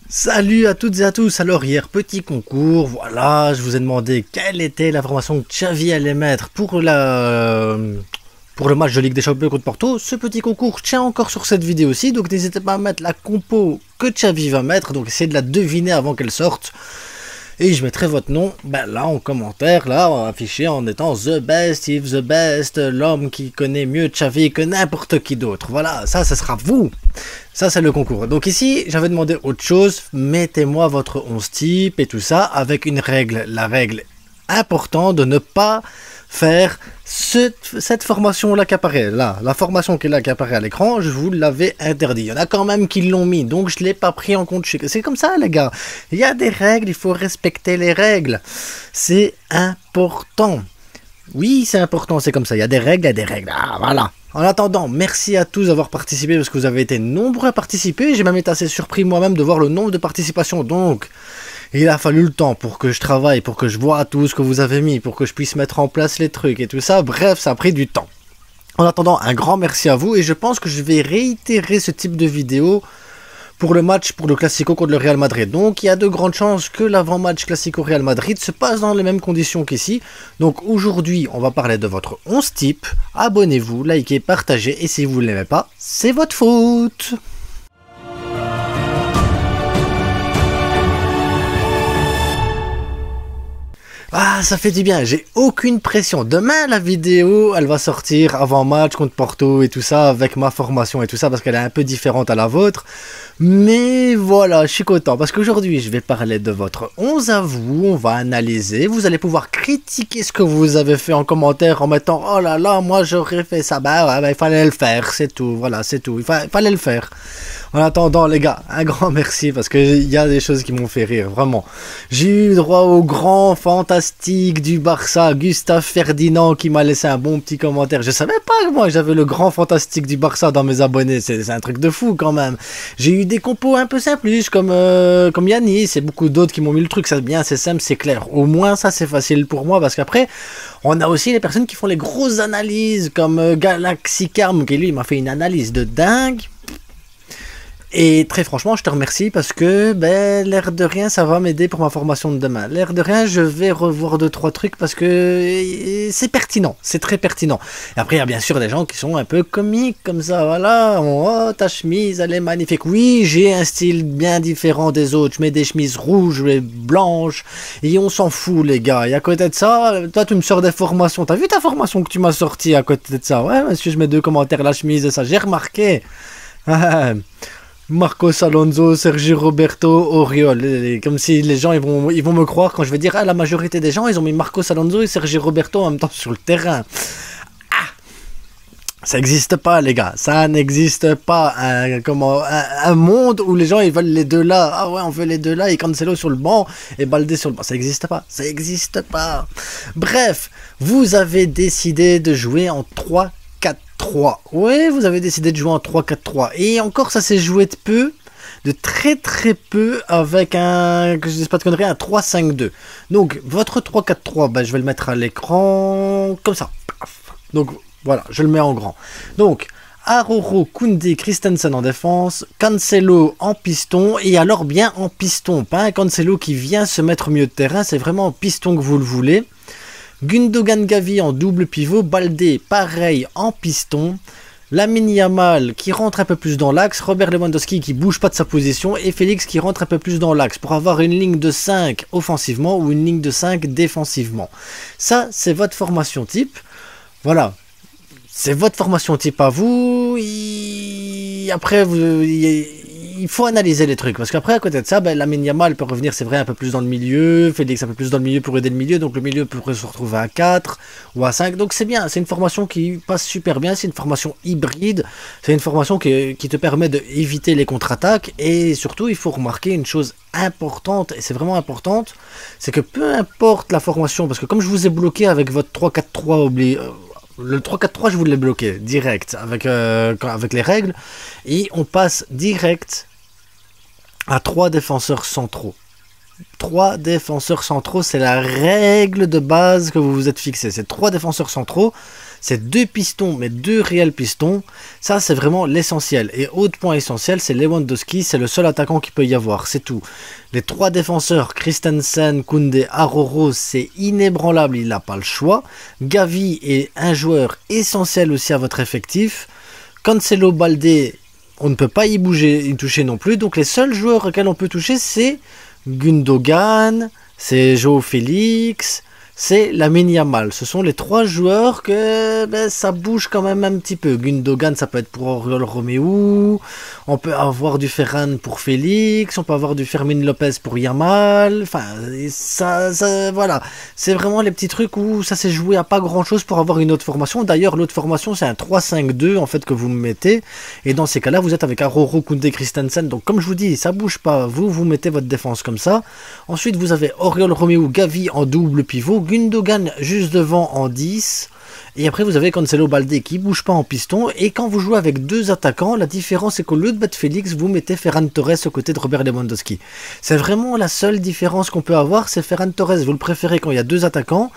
Salut à toutes et à tous. Alors hier, petit concours, voilà, je vous ai demandé quelle était la formation que Xavi allait mettre pour le match de Ligue des Champions contre Porto. Ce petit concours tient encore sur cette vidéo aussi, donc n'hésitez pas à mettre la compo que Xavi va mettre, donc essayez de la deviner avant qu'elle sorte. Et je mettrai votre nom là en commentaire, là affiché en étant the best, if the best, l'homme qui connaît mieux Xavi que n'importe qui d'autre. Voilà, ça sera vous. Ça c'est le concours. Donc ici j'avais demandé autre chose, mettez-moi votre 11 type et tout ça avec une règle. La règle importante de ne pas faire cette formation là qui apparaît là, la formation qui est là qui apparaît à l'écran, je vous l'avais interdit. Il y en a quand même qui l'ont mis, donc je l'ai pas pris en compte. C'est comme ça les gars, il y a des règles, il faut respecter les règles, c'est important. Oui, c'est important, c'est comme ça, il y a des règles, il y a des règles. Ah voilà. En attendant, merci à tous d'avoir participé parce que vous avez été nombreux à participer. J'ai même été assez surpris moi-même de voir le nombre de participations. Donc, il a fallu le temps pour que je travaille, pour que je vois tout ce que vous avez mis, pour que je puisse mettre en place les trucs et tout ça. Bref, ça a pris du temps. En attendant, un grand merci à vous et je pense que je vais réitérer ce type de vidéo pour le match, pour le Classico contre le Real Madrid. Donc il y a de grandes chances que l'avant-match Classico Real Madrid se passe dans les mêmes conditions qu'ici. Donc aujourd'hui, on va parler de votre 11 type. Abonnez-vous, likez, partagez et si vous ne l'aimez pas, c'est votre faute. Ah, ça fait du bien, j'ai aucune pression. Demain, la vidéo, elle va sortir avant match contre Porto et tout ça, avec ma formation et tout ça, parce qu'elle est un peu différente à la vôtre. Mais voilà, je suis content, parce qu'aujourd'hui, je vais parler de votre 11 à vous, on va analyser. Vous allez pouvoir critiquer ce que vous avez fait en commentaire en mettant « Oh là là, moi j'aurais fait ça. » Bah ouais, il fallait le faire, c'est tout, voilà, c'est tout, il fallait le faire. En attendant, les gars, un grand merci parce qu'il y a des choses qui m'ont fait rire, vraiment. J'ai eu droit au grand fantastique du Barça, Gustave Ferdinand, qui m'a laissé un bon petit commentaire. Je savais pas que moi j'avais le grand fantastique du Barça dans mes abonnés, c'est un truc de fou quand même. J'ai eu des compos un peu simples, comme Yanis et beaucoup d'autres qui m'ont mis le truc. C'est bien, c'est simple, c'est clair. Au moins ça c'est facile pour moi parce qu'après, on a aussi les personnes qui font les grosses analyses comme Galaxy Carm, qui lui m'a fait une analyse de dingue. Et très franchement, je te remercie parce que, l'air de rien, ça va m'aider pour ma formation de demain. L'air de rien, je vais revoir 2-3 trucs parce que c'est pertinent, c'est très pertinent. Et après, il y a bien sûr des gens qui sont un peu comiques comme ça, voilà. Oh, ta chemise, elle est magnifique. Oui, j'ai un style bien différent des autres. Je mets des chemises rouges et blanches et on s'en fout, les gars. Et à côté de ça, toi, tu me sors des formations. T'as vu ta formation que tu m'as sortie à côté de ça? Ouais, monsieur, je mets 2 commentaires, la chemise et ça. J'ai remarqué. Marcos Alonso, Sergi Roberto, Oriol, comme si les gens ils vont me croire quand je vais dire la majorité des gens ils ont mis Marcos Alonso et Sergi Roberto en même temps sur le terrain. Ah, ça n'existe pas les gars, ça n'existe pas un monde où les gens ils veulent les deux là. Ah ouais, on veut les deux là et Cancelo sur le banc et Baldé sur le banc, ça n'existe pas, ça n'existe pas. Bref, vous avez décidé de jouer en 3-4-3. Ouais, vous avez décidé de jouer en 3-4-3. Et encore, ça s'est joué de très très peu avec que je dise pas de conneries, un 3-5-2. Donc, votre 3-4-3, je vais le mettre à l'écran comme ça. Donc, voilà, je le mets en grand. Donc, Aroro, Koundé, Christensen en défense, Cancelo en piston, et alors bien en piston, pas un Cancelo qui vient se mettre au milieu de terrain, c'est vraiment en piston que vous le voulez. Gundogan Gavi en double pivot, Baldé pareil en piston, Lamine Yamal qui rentre un peu plus dans l'axe, Robert Lewandowski qui bouge pas de sa position et Félix qui rentre un peu plus dans l'axe pour avoir une ligne de 5 offensivement ou une ligne de 5 défensivement. Ça c'est votre formation type, voilà, c'est votre formation type à vous. Après il faut analyser les trucs parce qu'après à côté de ça, Lamine Yamal peut revenir, c'est vrai, un peu plus dans le milieu, Félix un peu plus dans le milieu pour aider le milieu, donc le milieu peut se retrouver à 4 ou à 5, donc c'est bien, c'est une formation qui passe super bien, c'est une formation hybride, c'est une formation qui te permet d'éviter les contre-attaques et surtout il faut remarquer une chose importante, et c'est vraiment importante, c'est que peu importe la formation, parce que comme je vous ai bloqué avec votre 3-4-3 le 3-4-3 je vous l'ai bloqué direct avec les règles et on passe direct à 3 défenseurs centraux. 3 défenseurs centraux, c'est la règle de base que vous vous êtes fixé. C'est 3 défenseurs centraux, c'est 2 pistons, mais 2 réels pistons. Ça, c'est vraiment l'essentiel. Et autre point essentiel, c'est Lewandowski, c'est le seul attaquant qu'il peut y avoir, c'est tout. Les 3 défenseurs, Christensen, Koundé, Aroro, c'est inébranlable, il n'a pas le choix. Gavi est un joueur essentiel aussi à votre effectif. Cancelo, Baldé, on ne peut pas y bouger, y toucher non plus. Donc les seuls joueurs auxquels on peut toucher, c'est Gundogan, c'est João Félix, c'est Lamine Yamal. Ce sont les 3 joueurs que ça bouge quand même un petit peu. Gundogan, ça peut être pour Oriol Romeu, on peut avoir du Ferran pour Félix, on peut avoir du Fermin Lopez pour Yamal. Enfin, voilà. C'est vraiment les petits trucs où ça s'est joué à pas grand chose pour avoir une autre formation. D'ailleurs, l'autre formation, c'est un 3-5-2 en fait que vous mettez. Et dans ces cas-là, vous êtes avec Aroro, Koundé, Christensen. Donc, comme je vous dis, ça bouge pas. Vous mettez votre défense comme ça. Ensuite, vous avez Oriol Romeu, Gavi en double pivot. Gundogan juste devant en 10. Et après vous avez Cancelo, Baldé qui bouge pas en piston. Et quand vous jouez avec 2 attaquants, la différence c'est qu'au lieu de mettre Félix, vous mettez Ferran Torres aux côtés de Robert Lewandowski. C'est vraiment la seule différence qu'on peut avoir, c'est Ferran Torres, vous le préférez quand il y a 2 attaquants.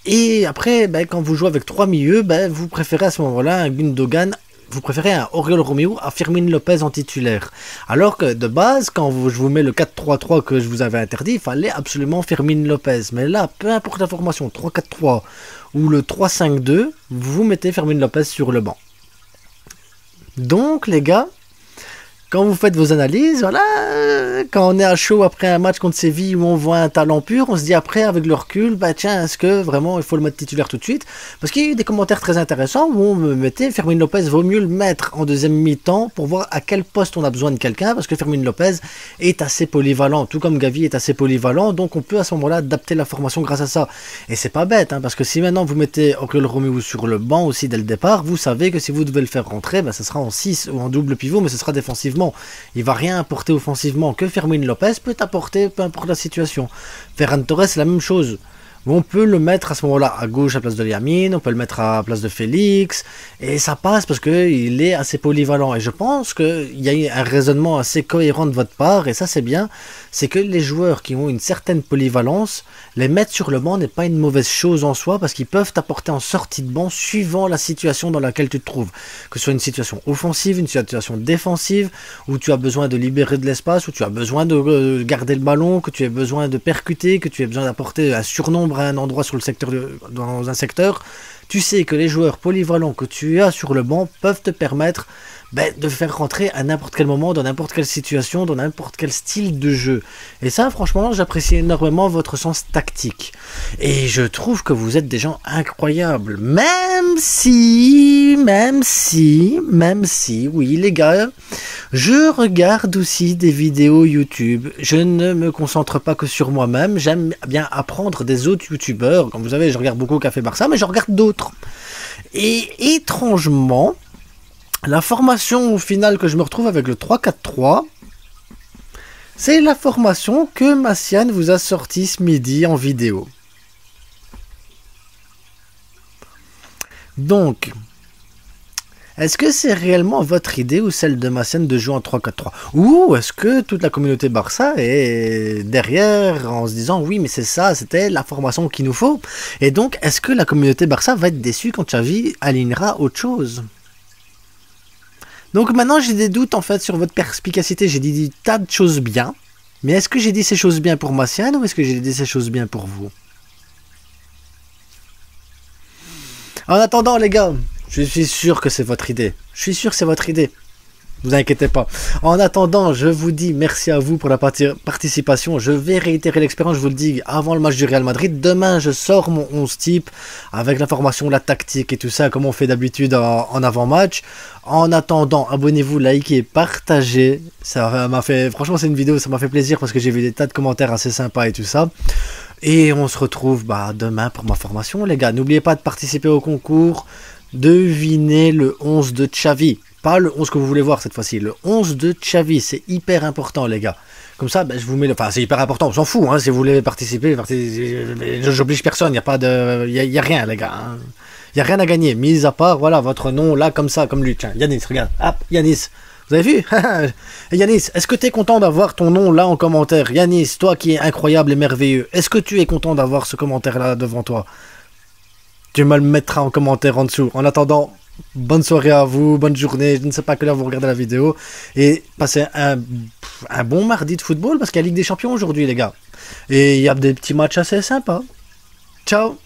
Et après, quand vous jouez avec 3 milieux, vous préférez à ce moment-là un Gundogan. Vous préférez un Oriol Romeu à Fermin Lopez en titulaire. Alors que de base, quand je vous mets le 4-3-3 que je vous avais interdit, il fallait absolument Fermin Lopez. Mais là, peu importe la formation, 3-4-3 ou le 3-5-2, vous mettez Fermin Lopez sur le banc. Donc les gars, quand vous faites vos analyses, voilà, quand on est à chaud après un match contre Séville où on voit un talent pur, on se dit après avec le recul, tiens, est-ce que vraiment il faut le mettre titulaire tout de suite? Parce qu'il y a eu des commentaires très intéressants où on me mettait Fermin Lopez, vaut mieux le mettre en deuxième mi-temps pour voir à quel poste on a besoin de quelqu'un, parce que Fermin Lopez est assez polyvalent, tout comme Gavi est assez polyvalent, donc on peut à ce moment-là adapter la formation grâce à ça. Et c'est pas bête, parce que si maintenant vous mettez Oriol Romeu sur le banc aussi dès le départ, vous savez que si vous devez le faire rentrer, ça sera en 6 ou en double pivot, mais ce sera défensivement. Il va rien apporter offensivement que Fermin Lopez peut apporter, peu importe la situation. Ferran Torres, c'est la même chose. On peut le mettre à ce moment-là à gauche à la place de Lamine, on peut le mettre à la place de Félix, et ça passe parce qu'il est assez polyvalent. Et je pense qu'il y a un raisonnement assez cohérent de votre part, et ça c'est bien, c'est que les joueurs qui ont une certaine polyvalence, les mettre sur le banc n'est pas une mauvaise chose en soi, parce qu'ils peuvent t'apporter en sortie de banc suivant la situation dans laquelle tu te trouves. Que ce soit une situation offensive, une situation défensive, où tu as besoin de libérer de l'espace, où tu as besoin de garder le ballon, que tu as besoin de percuter, que tu as besoin d'apporter un surnombre à un endroit sur le secteur dans un secteur, tu sais que les joueurs polyvalents que tu as sur le banc peuvent te permettre de faire rentrer à n'importe quel moment, dans n'importe quelle situation, dans n'importe quel style de jeu. Et ça, franchement, j'apprécie énormément votre sens tactique. Et je trouve que vous êtes des gens incroyables. Même si, oui les gars, je regarde aussi des vidéos YouTube. Je ne me concentre pas que sur moi-même. J'aime bien apprendre des autres YouTubeurs. Comme vous savez, je regarde beaucoup Café Barça, mais je regarde d'autres. Et étrangement, la formation au final que je me retrouve avec le 3-4-3, c'est la formation que Massiane vous a sortie ce midi en vidéo. Donc, est-ce que c'est réellement votre idée ou celle de Massiane de jouer en 3-4-3? Ou est-ce que toute la communauté Barça est derrière en se disant oui mais c'est ça, c'était la formation qu'il nous faut? Et donc, est-ce que la communauté Barça va être déçue quand Xavi alignera autre chose? Donc maintenant j'ai des doutes en fait sur votre perspicacité, j'ai dit des tas de choses bien, mais est-ce que j'ai dit ces choses bien pour Massiane ou est-ce que j'ai dit ces choses bien pour vous? En attendant les gars, je suis sûr que c'est votre idée, vous inquiétez pas. En attendant, je vous dis merci à vous pour la participation. Je vais réitérer l'expérience, je vous le dis, avant le match du Real Madrid. Demain, je sors mon 11 type avec l'information, la tactique et tout ça, comme on fait d'habitude en avant-match. En attendant, abonnez-vous, likez, partagez. Ça m'a fait, franchement, c'est une vidéo, ça m'a fait plaisir parce que j'ai vu des tas de commentaires assez sympas et tout ça. Et on se retrouve demain pour ma formation, les gars. N'oubliez pas de participer au concours. Devinez le 11 de Xavi. Pas le 11 que vous voulez voir cette fois-ci, le 11 de Xavi, c'est hyper important les gars. Comme ça, je vous mets le... Enfin, c'est hyper important, on s'en fout, si vous voulez participer, j'oblige personne, il n'y a rien les gars. Il n'y a rien à gagner, mis à part, voilà, votre nom là, comme ça, comme lui. Tiens, Yanis, regarde, hop, Yanis, Vous avez vu? Et Yanis, est-ce que tu es content d'avoir ton nom là en commentaire? Yanis, toi qui es incroyable et merveilleux, est-ce que tu es content d'avoir ce commentaire là devant toi? Tu me le mettras en commentaire en dessous. En attendant, bonne soirée à vous, bonne journée, je ne sais pas à quelle heure vous regardez la vidéo. Et passez un bon mardi de football parce qu'il y a Ligue des Champions aujourd'hui les gars. Et il y a des petits matchs assez sympas. Ciao!